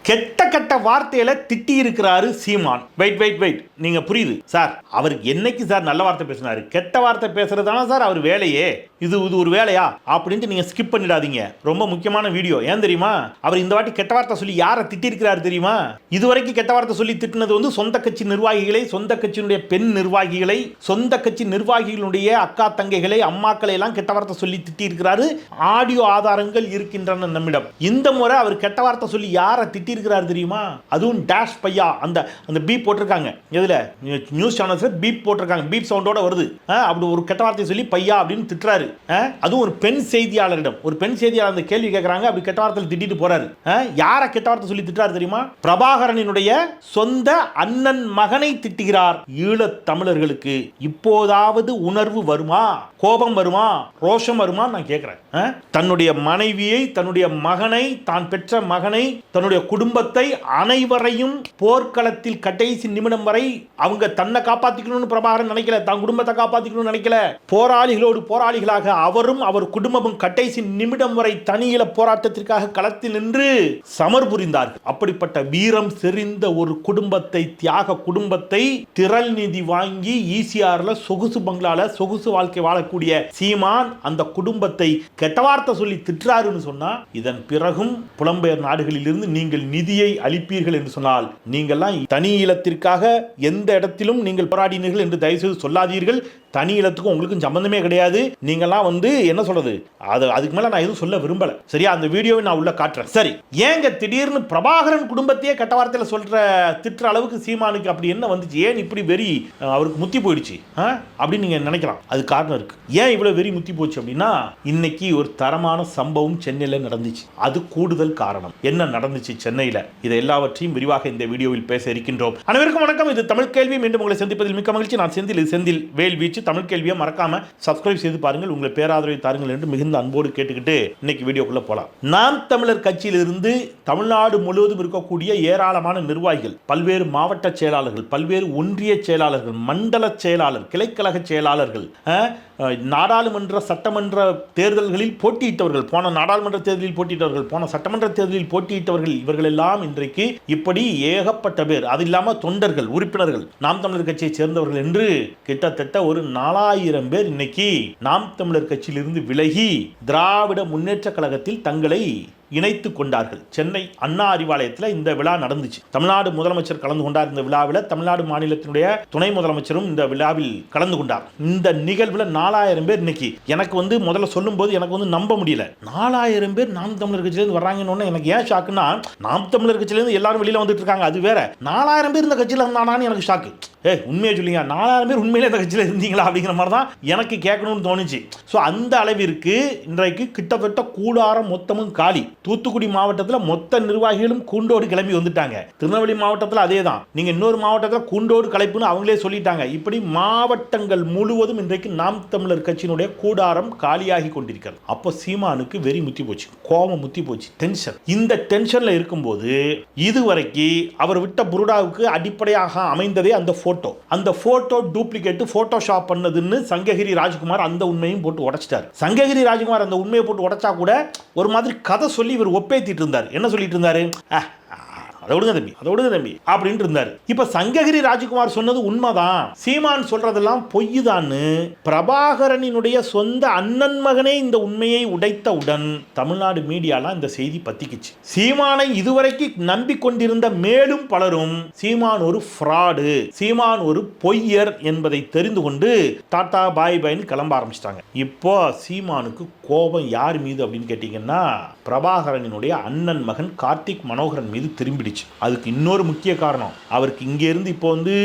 கெட்ட கெட்ட வார்த்தையில திட்டி இருக்கிறாரு சீமான். வெயிட் நீங்க புரியுது சார், அவருக்கு என்னைக்கு சார் நல்ல வார்த்தை பேசினாரு? கெட்ட வார்த்தை பேசுறதுதானே சார் அவர் வேலையே. இது ஒரு வேலையா அப்படின்ட்டு நீங்க ஸ்கிப் பண்ணிடாதீங்க. ரொம்ப முக்கியமான வீடியோ. ஏன் தெரியுமா? அவர் இந்த வாட்டி கெட்ட வார்த்தை சொல்லி யாரை திட்டி இருக்கிறாரு தெரியுமா? இதுவரைக்கும் கெட்ட வார்த்தை சொல்லி திட்டினது வந்து சொந்த கட்சி நிர்வாகிகளை, சொந்த கட்சியினுடைய பெண் நிர்வாகிகளை, சொந்த கட்சி நிர்வாகிகளுடைய அக்கா தங்கைகளை, அம்மாக்களை எல்லாம் கெட்ட வார்த்தை சொல்லி திட்டி இருக்கிறாரு. ஆடியோ ஆதாரங்கள் இருக்கின்றன நம்மிடம். இந்த முறை அவர் கெட்ட வார்த்தை சொல்லி யாரை திட்டி இருக்கிறாரு தெரியுமா? அதுவும் டேஷ் பையா அந்த பீப் போட்டிருக்காங்க. எதுல நியூஸ் சேனல்ஸ்ல பீப் போட்டிருக்காங்க. பீப் சவுண்டோட வருது. அப்படி ஒரு கெட்ட வார்த்தை சொல்லி பையா அப்படின்னு திட்டுறாரு. அதுவும் ஒரு பெண் செய்தியாளரிடம். ஒரு பெண் செய்தியாளர் அந்த கேள்வி கேட்கறாங்க. அப்படி கெட்ட வார்த்தையில் திட்டிட்டு போறாரு. யாரை கெட்ட வார்த்தை சொல்லி திட்டுறாரு தெரியுமா? பிரபாகரனினுடைய சொந்த அண்ணன் மகனை திட்டுகிறார். ஈழத் தமிழர்களுக்கு இப்போதாவது உணர்வு வருமா? கோபம் வருமா? ரோஷம் வருமா? நான் கேட்கிறேன். தன்னுடைய மனைவியை, தன்னுடைய மகனை, தான் பெற்ற மகனை, தன்னுடைய குடும்பத்தை, அனைவரையும் போர்க்களத்தில் கடைசி நிமிடம் வரை அவங்க தன்னை காப்பாற்றிக்கணும்னு பிரபாகரன் நினைக்கல. தான் குடும்பத்தை காப்பாற்றிக்கணும்னு நினைக்கல. போராளிகளோடு போராளிகளாக அவரும் அவர் குடும்பமும் கடைசி நிமிடம் வரை தனியில போராட்டத்திற்காக களத்தில் நின்று சமர் புரிந்தார்கள். அப்படிப்பட்ட வீரம் செறிந்த ஒரு குடும்பத்தை, தியாக குடும்பத்தை திரள் நிதி வாங்கி ஈசிஆர்ல சொகுசு பங்களால சொகுசு வாழ்க்கை வாழக்கூடிய சீமான் அந்த குடும்பத்தை கெட்ட வார்த்தை சொல்லி திட்டுறாருன்னு சொன்னா, இதன் பிறகும் புலம்பெயர் நாடுகளில் இருந்து நீங்கள் நிதியை அளிப்பீர்கள் என்று சொன்னால், நீங்கள்லாம் தனி ஈழத்திற்காக எந்த இடத்திலும் நீங்கள் போராடினீர்கள் என்று தயவுசெய்து சொல்லாதீர்கள். தனி ஈழத்துக்கும் உங்களுக்கும் சம்பந்தமே கிடையாது. நீங்கள்லாம் வந்து என்ன சொல்றது, அதுக்கு மேல நான் எதுவும் சொல்ல விரும்பல. சரியா? அந்த வீடியோவை நான் உள்ள காட்டுறேன். சரி, ஏங்க திடீர்னு பிரபாகரன் குடும்பத்தையே கெட்ட வார்த்தையில திட்டுற அளவுக்கு சீமானுக்கு அப்படி என்ன வந்துச்சு? ஏன் இப்படி வெறி அவருக்கு முத்தி போயிடுச்சு அப்படின்னு நீங்க நினைக்கலாம். அது காரணம் இருக்கு. ஏன் இவ்வளவு வெறி முத்தி போச்சு அப்படின்னா, இன்னைக்கு ஒரு தரமான சம்பவம் சென்னையில நடந்துச்சு. அது கூடுதல் காரணம். என்ன நடந்துச்சு சென்னையில? இதை எல்லாவற்றையும் விரிவாக இந்த வீடியோவில் பேச இருக்கின்றோம். அனைவருக்கும் வணக்கம். இது தமிழ் கேள்வி. மீண்டும் உங்களை சந்திப்பதில் மிக்க மகிழ்ச்சி. நான் செந்தில் வேல்வீச்சு. தமிழ் கேள்வியை மறக்காம சப்ஸ்கிரைப் செய்து பாருங்கள். உங்களை பேராதரவை தாருங்கள் என்று மிகுந்த அன்போடு கேட்டுக்கிட்டு இன்னைக்கு வீடியோக்குள்ள போலாம். நாம் தமிழர் கட்சியிலிருந்து தமிழ்நாடு முழுவதும் இருக்கக்கூடிய ஏராளமான நிர்வாகிகள், பல்வேறு மாவட்ட செயலாளர்கள், பல்வேறு ஒன்றிய செயலாளர்கள், மண்டல செயலாளர், கிளைக்கழக செயலாளர்கள், நாடாளுமன்ற சட்டமன்ற தேர்தல்களில் போட்டியிட்டவர்கள், போன நாடாளுமன்ற தேர்தலில் போட்டியிட்டவர்கள், போன சட்டமன்ற தேர்தலில் போட்டியிட்டவர்கள், இவர்கள் எல்லாம் இன்றைக்கு இப்படி ஏகப்பட்ட பேர், அது இல்லாமல் தொண்டர்கள், உறுப்பினர்கள், நாம் தமிழர் கட்சியை சேர்ந்தவர்கள் என்று கிட்டத்தட்ட ஒரு 4000 பேர் இன்னைக்கு நாம் தமிழர் கட்சியிலிருந்து விலகி திராவிட முன்னேற்ற கழகத்தில் தங்களை இணைத்துக் கொண்டார்கள். சென்னை அண்ணா அறிவாலயத்தில் இந்த விழா நடந்துச்சு. தமிழ்நாடு முதலமைச்சர் கலந்து கொண்டார். இந்த விழாவில் தமிழ்நாடு மாநிலத்தினுடைய துணை முதலமைச்சரும் இந்த விழாவில் கலந்து கொண்டார். இந்த நிகழ்வில் 4000 பேர் இன்னைக்கு எனக்கு வந்து முதல்ல சொல்லும் போது எனக்கு வந்து நம்ப முடியல. 4000 பேர் நாம் தமிழர் கட்சியிலிருந்து வர்றாங்கன்னு எனக்கு ஏன் ஷாக்குன்னா, நாம் தமிழர் கட்சியிலிருந்து எல்லாரும் வெளியில வந்துட்டு இருக்காங்க, அது வேற. 4000 பேர் இந்த கட்சியில் இருந்தானான்னு எனக்கு ஷாக்கு. உண்மையை சொல்லிங்க, 4000 பேர் உண்மையிலே இந்த கட்சியில் இருந்தீங்களா அப்படிங்கிற மாதிரி தான் எனக்கு கேட்கணும்னு தோணுச்சு. ஸோ அந்த அளவிற்கு இன்றைக்கு கிட்டத்தட்ட கூடாரம் மொத்தமும் காலி. தூத்துக்குடி மாவட்டத்தில் மொத்த நிர்வாகிகளும் கூண்டோடு கிளம்பி வந்துட்டாங்க. திருநெல்வேலி மாவட்டத்தில் அதே தான். நீங்க இன்னொரு மாவட்டத்தில் கூண்டோடு கலைப்புன்னு அவங்களே சொல்லிட்டாங்க. இப்படி மாவட்டங்கள் முழுவதும் இன்றைக்கு நாம் தமிழர் கட்சியினுடைய கூடாரம் காலியாகி கொண்டிருக்கிறது. அப்போ சீமானுக்கு வெறி முத்தி போச்சு, கோபம் முத்தி போச்சு, டென்ஷன். இந்த டென்ஷன்ல இருக்கும்போது இதுவரைக்கும் அவர் விட்ட புருடாவுக்கு அடிப்படையாக அமைந்ததே அந்த போட்டோ டூப்ளிகேட் போட்டோஷாப் பண்ணதுன்னு சங்ககிரி ராஜ்குமார் அந்த உண்மையும் போட்டு உடைச்சிட்டார். சங்ககிரி ராஜ்குமார் அந்த உண்மையை போட்டு உடைச்சா கூட ஒரு மாதிரி கதை சொல்லி இவர் ஒப்பேத்திட்டு இருந்தார். என்ன சொல்லிட்டு இருந்தாரு? அதை விடுங்க தம்பி அப்படின்ட்டு இருந்தார். இப்ப சங்ககிரி ராஜ்குமார் சொன்னது உண்மைதான், சீமான் சொல்றதெல்லாம் பொய் தான். பிரபாகரனினுடைய சொந்த அண்ணன் மகனே இந்த உண்மையை உடைத்தவுடன் தமிழ்நாடு மீடியாலாம் இந்த செய்தி பத்திக்குச்சு. சீமானை இதுவரைக்கும் நம்பிக்கொண்டிருந்த மேலும் பலரும் சீமான் ஒரு ஃப்ராடு, சீமான் ஒரு பொய்யர் என்பதை தெரிந்து கொண்டு டாடா பாய் பாய்னு கிளம்ப ஆரம்பிச்சிட்டாங்க. இப்போ சீமானுக்கு கோபம் யார் மீது அப்படின்னு கேட்டீங்கன்னா, பிரபாகரனினுடைய அண்ணன் மகன் கார்த்திக் மனோகரன் மீது திரும்பிடுச்சு. அதுக்கு இன்னொரு முக்கிய காரணம், அவருக்கு இங்க இருந்து இப்போ வந்து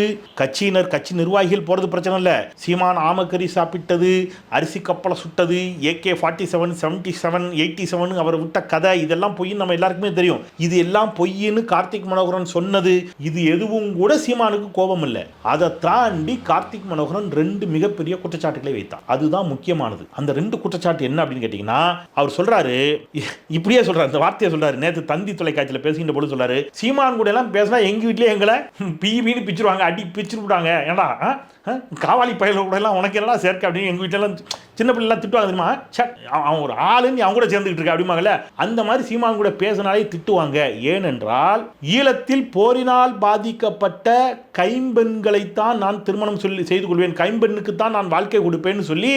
கட்சியினர், கட்சி நிர்வாகிகள் போறது பிரச்சனை இல்ல. சீமான் ஆமக்கறி சாப்பிட்டது, அரிசி கப்பலை சுட்டது, AK-47, 77, 87 அவர் விட்ட கதை, இதெல்லாம் பொய்ன்னு நம்ம எல்லாருக்குமே தெரியும். இது எல்லாம் பொய்ன்னு கார்த்திக் மனோகரன் சொன்னது, இது எதுவும் கூட சீமானுக்கு கோபம் இல்லை. அதை தாண்டி கார்த்திக் மனோகரன் 2 மிகப்பெரிய குற்றச்சாட்டுகளை வைத்தார். அதுதான் முக்கியமானது. அந்த 2 குற்றச்சாட்டு என்ன அப்படின்னு கேட்டீங்கன்னா, அவர் சொல்றாரு, இப்படியே சொல்றாரு, இந்த வார்த்தையை சொல்றாரு. நேற்று தந்தி தொலைக்காட்சியில் பேசுகின்ற பொழுது சொல்றாரு, சீமான் கூட எல்லாம் பேசினா எங்க வீட்டிலே எங்களை பின்னு பிச்சிருவாங்க, அடி பிச்சு விட்டாங்க, ஏன்னா காவாலி பயல கூட எல்லாம் உனக்கு எல்லாம் சேர்க்க அப்படின்னு எங்க வீட்டிலாம் சின்ன பிள்ளைலாம் திட்டுவாங்க தெரியுமா, அவன் ஒரு ஆளுன்னு அவங்க கூட சேர்ந்துக்கிட்டு இருக்க அப்படிமாங்கல்ல, அந்த மாதிரி சீமான் கூட பேசினாலே திட்டுவாங்க. ஏனென்றால் ஈழத்தில் போரினால் பாதிக்கப்பட்ட கைம்பெண்களைத்தான் நான் திருமணம் செய்து கொள்வேன், கைம்பெண்ணுக்குத்தான் நான் வாழ்க்கை கொடுப்பேன்னு சொல்லி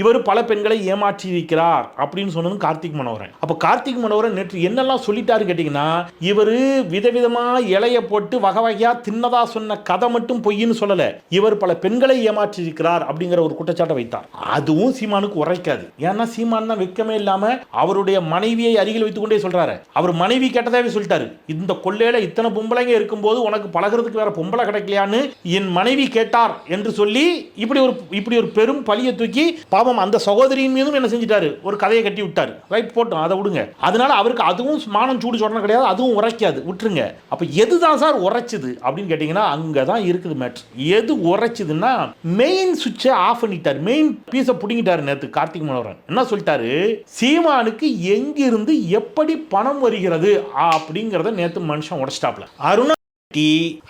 இவர் பல பெண்களை ஏமாற்றி இருக்கிறார் அப்படின்னு சொன்னது கார்த்திக் மனோகரன். அப்போ கார்த்திக் மனோகரன் நேற்று என்னெல்லாம் சொல்லிட்டாரு கேட்டீங்கன்னா, இவர் விதவிதமா இலைய போட்டு வகை வகையா தின்னதா சொன்ன கதை மட்டும் பொய்ன்னு சொல்லல, இவர் பல பெண்களை ஏமாற்றி இருக்கிறார் அப்படிங்கிற ஒரு குற்றச்சாட்டை வைத்தார். அதுவும் சீமானுக்கு உரைக்காது. ஏன்னா சீமான் தான் வெட்கமே இல்லாம அவருடைய மனைவியை அருகில் வைத்துக் கொண்டே சொல்றாரு. அவர் மனைவி கேட்டதாவே சொல்லிட்டாரு, இந்த கொள்ளையில இத்தனை பொம்பளைங்க இருக்கும்போது உனக்கு பழகிறதுக்கு வேற பொம்பளை கிடைக்கலையான்னு என் மனைவி கேட்டார் என்று சொல்லி இப்படி ஒரு பெரும் பழியை தூக்கி பாவம் அந்த சகோதரியின் மீதும் என்ன செஞ்சிட்டாரு, ஒரு கதையை கட்டி விட்டாரு. ரைட், போட்டோம், அதை விடுங்க. அதனால அவருக்கு அதுவும் மானம் சூடு சொன்ன கிடையாது, அதுவும் உரைக்காது, விட்டுருங்க. அப்ப எதுதான் சார் உரைச்சுது அப்படின்னு கேட்டீங்கன்னா, அங்கதான் இருக்குது மேட்ரு. எது உரைச்சுதுன்னா, மெயின் சுவிட்சை ஆஃப் பண்ணிட்டார், மெயின் பீஸை புடிங்கிட்டாரு. நேற்று கார்த்திக் மனோகரன் என்ன சொல்லிட்டாரு, சீமானுக்கு எங்கிருந்து எப்படி பணம் வருகிறது அப்படிங்கிறத நேற்று மனுஷன் உடைச்சிட்டாப்ல. அருணா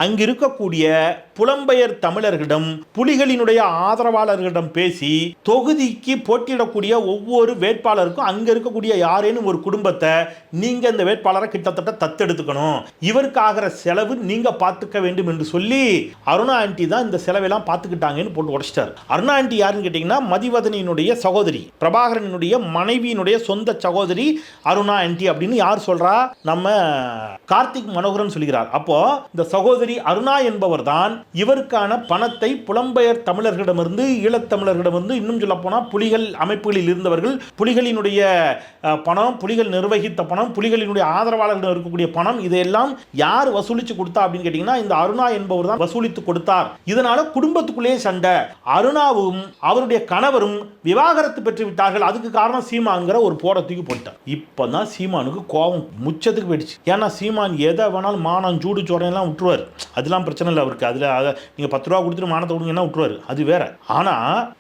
அங்க இருக்கக்கூடிய புலம்பெயர் தமிழர்களிடம், புலிகளினுடைய ஆதரவாளர்களிடம் பேசி தொகுதிக்கு போட்டியிடக்கூடிய ஒவ்வொரு வேட்பாளருக்கும் அங்க இருக்கக்கூடிய யாரேனும் ஒரு குடும்பத்தை நீங்க இந்த வேட்பாளரை கிட்டத்தட்ட தத்தெடுத்துக்கணும், இவருக்கு ஆகிற செலவு நீங்க பார்த்துக்க வேண்டும் என்று சொல்லி அருணா ஆண்டி தான் இந்த செலவெல்லாம் பார்த்துக்கிட்டாங்கன்னு போட்டு உடைச்சிட்டார். அருணா ஆண்டி யாருன்னு கேட்டீங்கன்னா, மதிவதனியினுடைய சகோதரி, பிரபாகரனுடைய மனைவியினுடைய சொந்த சகோதரி அருணா ஆண்டி அப்படின்னு யார் சொல்றா, நம்ம கார்த்திக் மனோகரன் சொல்கிறார். அப்போ இந்த சகோதரி அருணா என்பவர் தான் இவருக்கான பணத்தை புலம்பெயர் தமிழர்களிடமிருந்து, ஈழத்தமிழர்களிடமிருந்து, இன்னும் சொல்ல போனால் புலிகள் அமைப்புகளில் இருந்தவர்கள், புலிகளினுடைய பணம், புலிகள் நிர்வகித்த பணம், புலிகளினுடைய ஆதரவாளர்களிடம் இருக்கக்கூடிய பணம், இதையெல்லாம் யார் வசூலித்து கொடுத்தா அப்படின்னு கேட்டீங்கன்னா, இந்த அருணா என்பவர் தான் வசூலித்து கொடுத்தார். இதனால குடும்பத்துக்குள்ளே சண்டை, அருணாவும் அவருடைய கணவரும் விவாகரத்து பெற்று விட்டார்கள், அதுக்கு காரணம் சீமான்கிற ஒரு போடத்துக்கு போயிட்டார். இப்பதான் சீமானுக்கு கோபம் முச்சத்துக்கு போயிடுச்சு. ஏன்னா சீமான் எதை வேணாலும் மானம் சூடு சோறையெல்லாம் விட்டுருவார், அதெல்லாம் பிரச்சனை இல்லை அவருக்கு. அதில் நீங்க 10 ரூபா கொடுத்துட்டு மானத்தை விடுங்கன்னா விட்டுருவாரு, அது வேற. ஆனா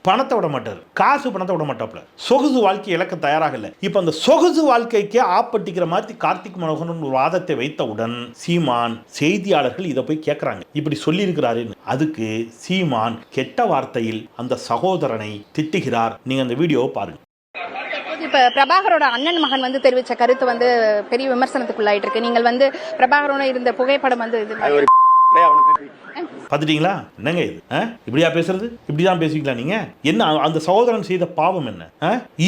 பணத்தை விட மாட்டார், காசு பணத்தை விட மாட்டாப்ல. சொகுசு வாழ்க்கை இழக்க தயாராக இல்லை. இப்ப அந்த சொகுசு வாழ்க்கைக்கு ஆப்பட்டிக்கிற மாதிரி கார்த்திக் மனோகரன் ஒரு வாதத்தை வைத்தவுடன் சீமான் செய்தியாளர்கள் இதை போய் கேட்கறாங்க, இப்படி சொல்லி இருக்கிறாரு. அதுக்கு சீமான் கெட்ட வார்த்தையில் அந்த சகோதரனை திட்டுகிறார். நீங்க அந்த வீடியோவை பாருங்க. இப்ப பிரபாகரோட அண்ணன் மகன் வந்து தெரிவிச்ச கருத்து வந்து பெரிய விமர்சனத்துக்குள்ளாயிட்டு இருக்கு. நீங்கள் வந்து பிரபாகரோட இருந்த புகைப்படம் வந்து பார்த்துட்டீங்களா? என்னங்க இது, இப்படியா பேசுறது? இப்படிதான் பேசுவீங்களா நீங்க? என்ன அந்த சகோதரன் செய்த பாவம் என்ன?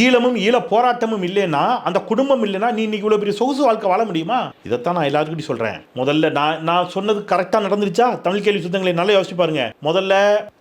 ஈழமும் ஈழ போராட்டமும் இல்லைன்னா, அந்த குடும்பம் இல்லைன்னா நீ இன்னைக்கு இவ்வளவு பெரிய சொகுசு வாழ்க்கை வாழ முடியுமா? இதைத்தான் நான் எல்லாருக்கிட்டையும் சொல்றேன். முதல்ல நான் சொன்னது கரெக்டா நடந்துருச்சா? தமிழ் கேள்வி சுத்தங்களை நல்லா யோசிச்சு பாருங்க. முதல்ல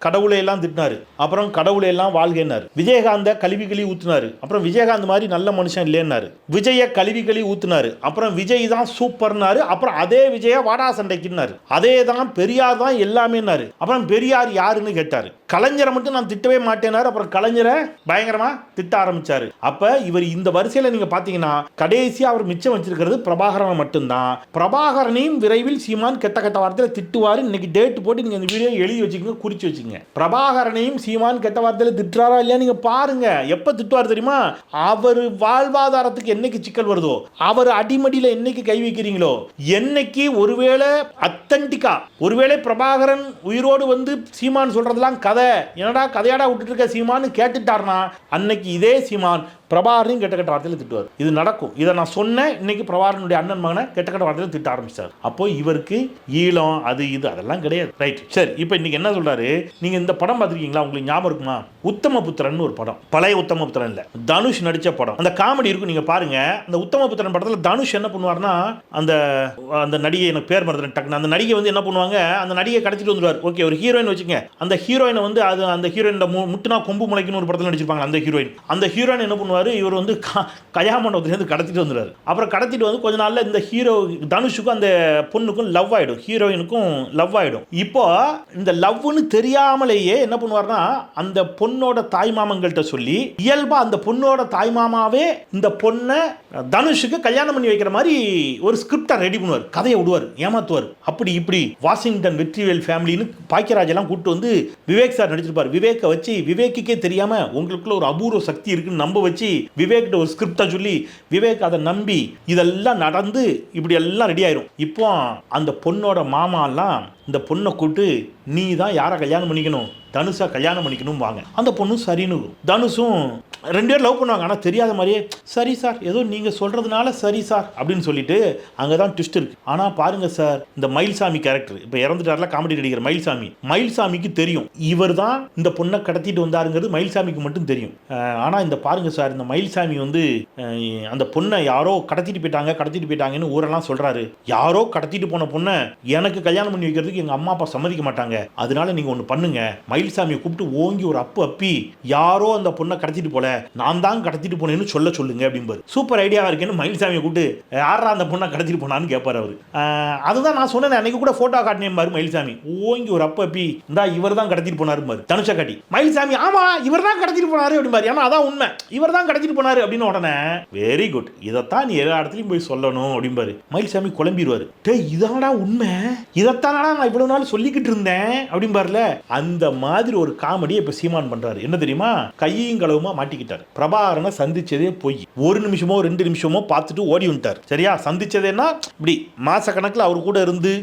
கடவுளை எல்லாம் திட்டினாரு, அப்புறம் கடவுளை எல்லாம் வாழ்கைனாரு. விஜயகாந்த கழுவி ஊத்துனாரு, அப்புறம் விஜயகாந்த் மாதிரி நல்ல மனுஷன் இல்லைன்னாரு. விஜய கழுவி ஊத்துனாரு, அப்புறம் விஜய் தான் சூப்பர்னாரு, அப்புறம் அதே விஜய வாடா சண்டைக்குன்னாரு. அதே தான் பெரியார் தான் எல்லாமே. அப்புறம் பெரியார் யாருன்னு கேட்டாரு. கலைஞரை மட்டும் நான் திட்டவே மாட்டேனாரு, அப்புறம் கலைஞரை பயங்கரமா திட்ட ஆரம்பிச்சாரு. அப்ப இவர் இந்த வரிசையில நீங்க பாத்தீங்கன்னா கடைசியா அவர் மிச்சம் வச்சிருக்கிறது பிரபாகரன் மட்டும்தான். பிரபாகரனையும் விரைவில் சீமான் கெட்ட கெட்ட வார்த்தையில திட்டுவாரு. இன்னைக்கு டேட் போட்டு நீங்க இந்த வீடியோ எழுதி வச்சுக்கோங்க, குறிச்சு வச்சுக்கோங்க. பிரபாகரனையும் சீமான் கெட்ட வார்த்தையில திட்டுறாரா இல்லையா நீங்க பாருங்க. எப்ப திட்டுவார் தெரியுமா? அவர் வாழ்வாதாரத்துக்கு என்னைக்கு சிக்கல் வருதோ, அவர் அடிமடியில என்னைக்கு கை வைக்கிறீங்களோ, என்னைக்கு ஒருவேளை அத்தன்டிக்கா, ஒருவேளை பிரபாகரன் உயிரோடு வந்து சீமான் சொல்றதெல்லாம் கதை, என்னடா கதையாடா விட்டுட்டு இருக்க சீமான்னு கேட்டுட்டார்னா, அன்னைக்கு இதே சீமான் பிரபாகரனையும் கெட்ட கெட்ட வார்த்தையில் திட்டுவார். இது நடக்கும். இதை நான் சொன்னேன். இன்னைக்கு பிரபாகரனுடைய அண்ணன் மகனை கெட்ட கெட்ட வார்த்தையில் திட்ட ஆரம்பிச்சார். அப்போ இவருக்கு ஈழம் அது இது அதெல்லாம் கிடையாது. ரைட், சரி. இப்போ இன்னைக்கு என்ன சொல்றாரு, நீங்க இந்த படம் பார்த்துருக்கீங்களா? உங்களுக்கு ஞாபகம் இருக்குமா? உத்தமபுத்திரன் ஒரு படம், பழைய உத்தமபுத்திரன் இல்ல, தனுஷ் நடிச்ச படம். அந்த காமெடி இருக்கும், நீங்க பாருங்க. அந்த உத்தமபுத்திரன் படத்தில் தனுஷ் என்ன பண்ணுவார்னா, அந்த நடிகை, எனக்கு பேர் மறந்துட்டேன் டக்குன்னு, அந்த நடிகை வந்து என்ன பண்ணுவாங்க, அந்த நடிகை கடத்திட்டு வந்துருவார். ஓகே, ஒரு ஹீரோயின் வச்சுங்க. அந்த ஹீரோயினை வந்து அந்த ஹீரோயின் முட்டுனா கொம்பு முளைக்குன்னு ஒரு படத்தில் நடிச்சிருப்பாங்க. அந்த ஹீரோயின் என்ன பண்ணுவார், இவர் வந்து கயாமண்டபத்திலேருந்து கடத்திட்டு வந்துடுறாரு. அப்புறம் கடத்திட்டு வந்து கொஞ்ச நாள்ல இந்த ஹீரோ தனுஷுக்கும் அந்த பொண்ணுக்கும் லவ் ஆயிடும், ஹீரோயினுக்கும் லவ் ஆயிடும். இப்போ இந்த லவ்னு தெரியாமலேயே என்ன பண்ணுவார்னா, அந்த பொண்ணோட தாய்மாமங்கள்ட்ட சொல்லி இயல்பா அந்த பொண்ணோட தாய்மாமாவே இந்த பொண்ணை தனுஷுக்கு கல்யாணம் பண்ணி வைக்கிற மாதிரி ஒரு ஸ்கிரிப்டை ரெடி பண்ணுவார், கதையை விடுவார், ஏமாத்துவார். அப்படி இப்படி வாஷிங்டன் வெற்றிவேல் ஃபேமிலின்னு பாக்கியராஜ் எல்லாம் கூப்பிட்டு வந்து விவேக் சார் நடிச்சிருப்பார். விவேக்கை வச்சு விவேக்குக்கே தெரியாம உங்களுக்குள்ள ஒரு அபூர்வ சக்தி இருக்குன்னு நம்ப வச்சு சொல்லி விவேக்கிட்ட ஒரு ஸ்கிரிப்டை சொல்லி விவேக் அதை நம்பி இதெல்லாம் நடந்து இப்படி எல்லாம் ரெடி ஆயிரும். இப்போ அந்த பொண்ணோட மாமாலாம் இந்த பொண்ணை கூப்பிட்டு நீ தான் யாரை கல்யாணம் பண்ணிக்கணும், தனுஷா கல்யாணம் பண்ணிக்கணும் வாங்க. அந்த பொண்ணும் சரின்னு, தனுஷும் 2 பேர் லவ் பண்ணுவாங்க. ஆனால் தெரியாத மாதிரியே சரி சார், ஏதோ நீங்கள் சொல்கிறதுனால சரி சார் அப்படின்னு சொல்லிட்டு அங்கே தான் ட்விஸ்ட் இருக்குது. ஆனால் பாருங்க சார், இந்த மயில்சாமி கேரக்டர் இப்போ இறந்துட்டார்ல காமெடி நடிகர் மயில்சாமிக்கு தெரியும் இவர் தான் இந்த பொண்ணை கடத்திட்டு வந்தாருங்கிறது மயில்சாமிக்கு மட்டும் தெரியும். ஆனால் இந்த பாருங்க சார், இந்த மயில்சாமி வந்து அந்த பொண்ணை யாரோ கடத்திட்டு போயிட்டாங்கன்னு ஊரெல்லாம் சொல்கிறாரு. யாரோ கடத்திட்டு போன பொண்ணை எனக்கு கல்யாணம் பண்ணி வைக்கிறதுக்கு எங்கள் அம்மா அப்பா சம்மதிக்க மாட்டாங்க, அதனால நீங்கள் ஒன்று பண்ணுங்க, மயில்சாமியை கூப்பிட்டு ஓங்கி ஒரு அப்பி யாரோ அந்த பொண்ணை கடத்திட்டு போல நான் தான் கடத்திட்டு போனேன்னு சொல்லுங்க அப்படிம்பாரு. சூப்பர் ஐடியாவா இருக்கேன்னு மயில்சாமியை கூப்பிட்டு யாரா அந்த பொண்ணை கடத்திட்டு போனான்னு கேட்பாரு அவரு. அதுதான் நான் சொன்னேன், அன்னைக்கு கூட போட்டோ காட்டினேன் பாரு, மயில்சாமி ஓங்கி ஒரு அப்பி இந்தா இவர் தான் கடத்திட்டு போனாரு பாரு, தனுஷா காட்டி மயில்சாமி ஆமா இவர் தான் கடத்திட்டு போனாரு அப்படிம்பாரு. ஏன்னா அதான் உண்மை, இவர் தான் கடத்திட்டு போனாரு அப்படின்னு உடனே வெரி குட், இதைத்தான் நீ எல்லா இடத்துலையும் போய் சொல்லணும் அப்படிம்பாரு. மயில்சாமி குழம்பிடுவாரு, இதானடா உண்மை, இதைத்தானடா நான் இவ்வளவு நாள் சொல்லிக்கிட்டு இருந்தேன் அப்படிம்பாருல. அந்த மாதிரி ஒரு காமெடியை இப்ப சீமான் பண்றாரு. என்ன தெரியுமா, கையும் களவுமா மாட்டிக்கிட்டார். பிரபாகரனை சந்திச்சதே போய் 1 நிமிஷமோ 2 நிமிஷமோ பார்த்துட்டு ஓடி வந்துட்டார். சரியா, சந்திச்சதேன்னா இப்படி மாச கணக்கில் அவர் கூட இருந்து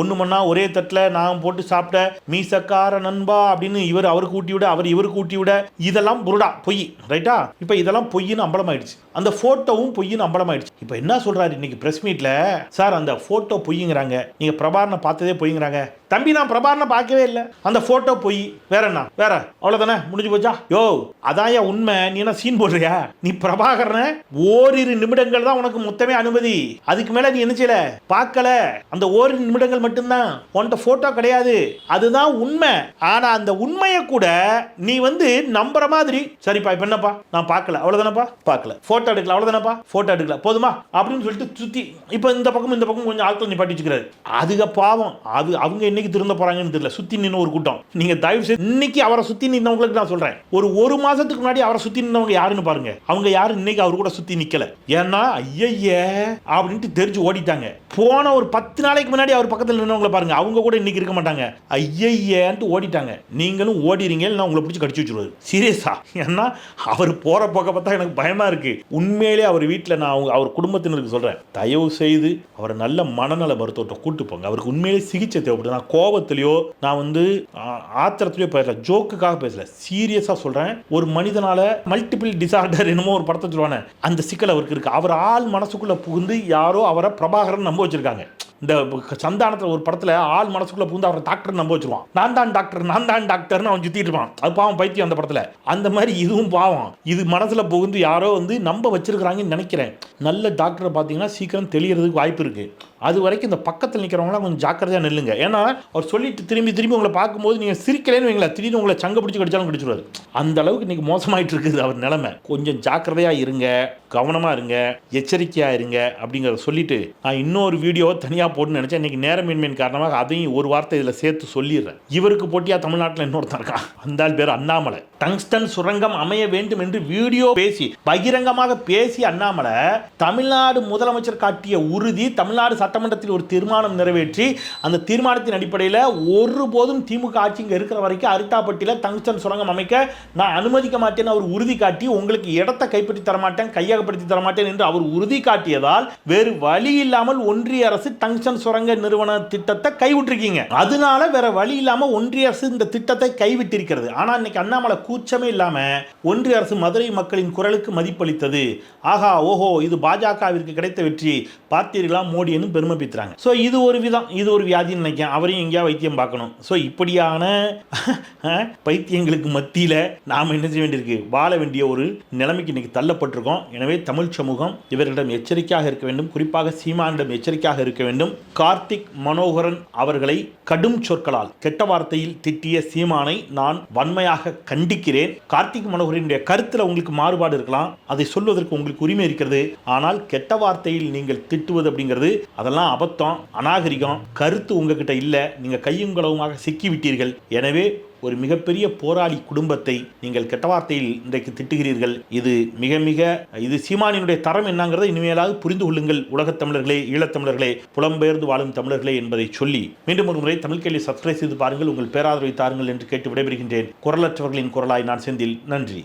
ஒன்று மண்ணா ஒரே தட்டில் நான் போட்டு சாப்பிட்ட மீசக்கார நண்பா அப்படின்னு அவருக்கு ஊட்டி விட அவர் இவருக்கு ஊட்டி விட இதெல்லாம் புருடா பொய். ரைட்டா, இப்போ இதெல்லாம் பொய்ன்னு அம்பலமாயிடுச்சு. அந்த ஃபோட்டோவும் பொய்ன்னு அம்பலமாயிடுச்சு. இப்போ என்ன சொல்கிறாரு இன்னைக்கு ப்ரெஸ் மீட்டில், சார் அந்த ஃபோட்டோ பொய்யுங்கிறாங்க, நீங்கள் பிரபாகரனை பார்த்ததே பொய்யுங்கிறாங்க. தம்பி நான் பிரபாகரனை பார்க்கவே இல்லை, அந்த ஃபோட்டோ பொய், வேற என்ன வேற அவ்வளோதானே முடிஞ்சு போச்சா. யோ அதாயா உண்மை, நீ என்ன சீன் போடுறியா, நீ பிரபாகரனை ஓரிரு நிமிடங்கள் தான் உனக்கு மொத்தமே அனுமதி, அதுக்கு மேலே நீ என்ன செய்யல பார்க்கல, அந்த ஓரிரு நிமிடங்கள் மட்டும்தான் உன்கிட்ட போட்டோ கிடையாது, அதுதான் உண்மை. ஆனா அந்த உண்மையை கூட நீ வந்து நம்புற மாதிரி சரிப்பா இப்ப என்னப்பா நான் பார்க்கல அவ்வளவுதானப்பா, பார்க்கல போட்டோ எடுக்கல அவ்வளவுதானப்பா, போட்டோ எடுக்கல போதுமா அப்படின்னு சொல்லிட்டு சுத்தி இப்ப இந்த பக்கம் கொஞ்சம் ஆட்கள் நிப்பாட்டி வச்சுக்கிறாரு. அதுக பாவம், அது அவங்க என்னைக்கு திருந்த போறாங்கன்னு தெரியல. சுத்தி நின்று ஒரு கூட்டம், நீங்க தயவு செய்து இன்னைக்கு அவரை சுத்தி நின்னவங்களுக்கு நான் சொல்றேன், ஒரு மாசத்துக்கு முன்னாடி அவரை சுத்தி நின்னவங்க யாருன்னு பாருங்க, அவங்க யாரும் இன்னைக்கு அவர் கூட சுத்தி நிக்கல. ஏன்னா ஐய அப்படின்ட்டு தெரிஞ்சு ஓடிட்டாங்க. போன ஒரு 10 நாளைக்கு முன்னாடி அவர் பக்கத்தில் நின்னவங்களை பாருங்க, அவங்க கூட இன்னைக்கு இருக்க மாட்டாங்க, ஐயன்ட்டு ஓடிட்டாங்க. நீங்களும் ஓடிறீங்க, நான் உங்களை பிடிச்சி கடிச்சு வச்சுருவாரு சீரியஸா. ஏன்னா அவர் போற போக்க பார்த்தா எனக்கு பயமா இருக்கு. உண்மையிலே அவர் வீட்டில் நான் அவர் குடும்பத்தினருக்கு சொல்றேன், தயவு செய்து அவரை நல்ல மனநல மருத்துவத்தை கூட்டு போங்க. அவருக்கு உண்மையிலே சிகிச்சை தேவைப்படுது. நான் கோபத்திலையோ நான் வந்து ஆத்திரத்திலையோ பேசல, ஜோக்குக்காக பேசல, சீரியஸா சொல்றேன். ஒரு மனிதனால மல்டிபிள் டிசார்டர் என்னமோ ஒரு படத்தை சொல்லுவானே, அந்த சிக்கல் அவருக்கு இருக்கு. அவர் ஆள் மனசுக்குள்ள புகுந்து யாரோ அவரை பிரபாகரன் நம்ப வச்சிருக்காங்க. இந்த சந்தானத்தில் ஒரு படத்தில் ஆள் மனசுக்குள்ள புகுந்து அவரை டாக்டர் நம்ப வச்சிருவான். நான் தான் டாக்டர்னு அவன் சுத்திட்டு இருப்பான். அது பாவம் பைத்தியம் அந்த படத்தில். அந்த மாதிரி இதுவும் பாவம், இது மனசுல புகுந்து யாரோ வந்து நம்ப வச்சிருக்கிறாங்கன்னு நினைக்கிறேன். நல்ல டாக்டரை பார்த்தீங்கன்னா சீக்கிரம் தெளியறதுக்கு வாய்ப்பு இருக்கு. அது வரைக்கும் இந்த பக்கத்தில் நிற்கிறவங்களாம் கொஞ்சம் ஜாக்கிரதையாக நில்லுங்க. ஏன்னா அவர் சொல்லிட்டு திரும்பி உங்களை பார்க்கும்போது நீங்கள் சிரிக்கலேன்னு வைங்களா, திடீர்னு உங்களை சங்க பிடிச்சி கடிச்சாலும் கடிச்சிடுவார். அந்த அளவுக்கு இன்னைக்கு மோசமாயிட்டு இருக்குது அவர் நிலைமை. கொஞ்சம் ஜாக்கிரதையாக இருங்க, கவனமாக இருங்க, எச்சரிக்கையாக இருங்க அப்படிங்கிறத சொல்லிட்டு நான் இன்னொரு வீடியோவை தனியாக போட்டுன்னு நினச்சேன். இன்னைக்கு நேரமின்மையின் காரணமாக அதையும் ஒரு வார்த்தை இதில் சேர்த்து சொல்லிடுறேன். இவருக்கு போட்டியாக தமிழ்நாட்டில் இன்னொருத்தன் இருக்கான், அந்த பேர் அண்ணாமலை. டங்ஸ்டன் சுரங்கம் அமைய வேண்டும் என்று வீடியோ பேசி பகிரங்கமாக பேசி அண்ணாமலை தமிழ்நாடு முதலமைச்சர் காட்டிய உறுதி, தமிழ்நாடு சட்டமன்றத்தில் ஒரு தீர்மானம் நிறைவேற்றி அந்த தீர்மானத்தின் அடிப்படையில் ஒருபோதும் திமுக ஆட்சி இங்கே இருக்கிற வரைக்கும் அரிட்டாப்பட்டியில் டங்ஸ்டன் சுரங்கம் அமைக்க நான் அனுமதிக்க மாட்டேன் அவர் உறுதி காட்டி, உங்களுக்கு இடத்தை கைப்பற்றி தரமாட்டேன், கையகப்படுத்தி தரமாட்டேன் என்று அவர் உறுதி காட்டியதால் வேறு வழி இல்லாமல் ஒன்றிய அரசு டங்ஸ்டன் சுரங்க நிறுவன திட்டத்தை கைவிட்டிருக்கீங்க. அதனால வேற வழி இல்லாமல் ஒன்றிய அரசு இந்த திட்டத்தை கைவிட்டிருக்கிறது. ஆனால் இன்னைக்கு அண்ணாமலை கூச்சமே இல்லாம ஒன்றிய அரசு மதுரை மக்களின் குரலுக்கு மதிப்பளித்தது, ஆஹா ஓஹோ இது பாஜகவிற்கு கிடைத்த வெற்றி பார்த்தீர்களா மோடின்னு பெருமை பீத்துறாங்க. ஸோ இது ஒரு விதம், இது ஒரு வியாதின்னு நினைக்கிறேன். அவரையும் எங்கேயா வைத்தியம் பார்க்கணும். ஸோ இப்படியான பைத்தியங்களுக்கு மத்தியில் நாம் என்ன செய்ய வேண்டியிருக்கு, வாழ வேண்டிய ஒரு நிலைமைக்கு இன்னைக்கு தள்ளப்பட்டிருக்கோம். எனவே தமிழ் சமூகம் இவர்களிடம் எச்சரிக்கையாக இருக்க வேண்டும், குறிப்பாக சீமானிடம் எச்சரிக்கையாக இருக்க வேண்டும். கார்த்திக் மனோகரன் அவர்களை கடும் சொற்களால் கெட்ட வார்த்தையில் திட்டிய சீமானை நான் வன்மையாக கண்டிக்கிறேன். கார்த்திக் மனோகரனுடைய கருத்தில் உங்களுக்கு மாறுபாடு இருக்கலாம், அதை சொல்வதற்கு உங்களுக்கு உரிமை இருக்கிறது. ஆனால் கெட்ட வார்த்தையில் நீங்கள் திட்டுவது அப்படிங்கிறது அதெல்லாம் அபத்தம், அநாகரிகம். கருத்து உங்ககிட்ட இல்லை, நீங்க கையும் களவுமாக சிக்கி விட்டீர்கள். எனவே ஒரு மிகப்பெரிய போராளி குடும்பத்தை நீங்கள் கெட்ட வார்த்தையில் இன்றைக்கு திட்டுகிறீர்கள். இது மிக மிக இது சீமானினுடைய தரம் என்னங்கிறதை இனிமேலாவது புரிந்து கொள்ளுங்கள். உலகத் தமிழர்களே, ஈழத்தமிழர்களே, புலம்பெயர்ந்து வாழும் தமிழர்களே என்பதை சொல்லி மீண்டும் ஒரு முறை தமிழ் கேள்வி சப்ஸ்கிரைப் செய்து பாருங்கள், உங்கள் பேராதரவை தாருங்கள் என்று கேட்டு விடைபெறுகின்றேன். குரலற்றவர்களின் குரலாய் நான் செந்தில். நன்றி.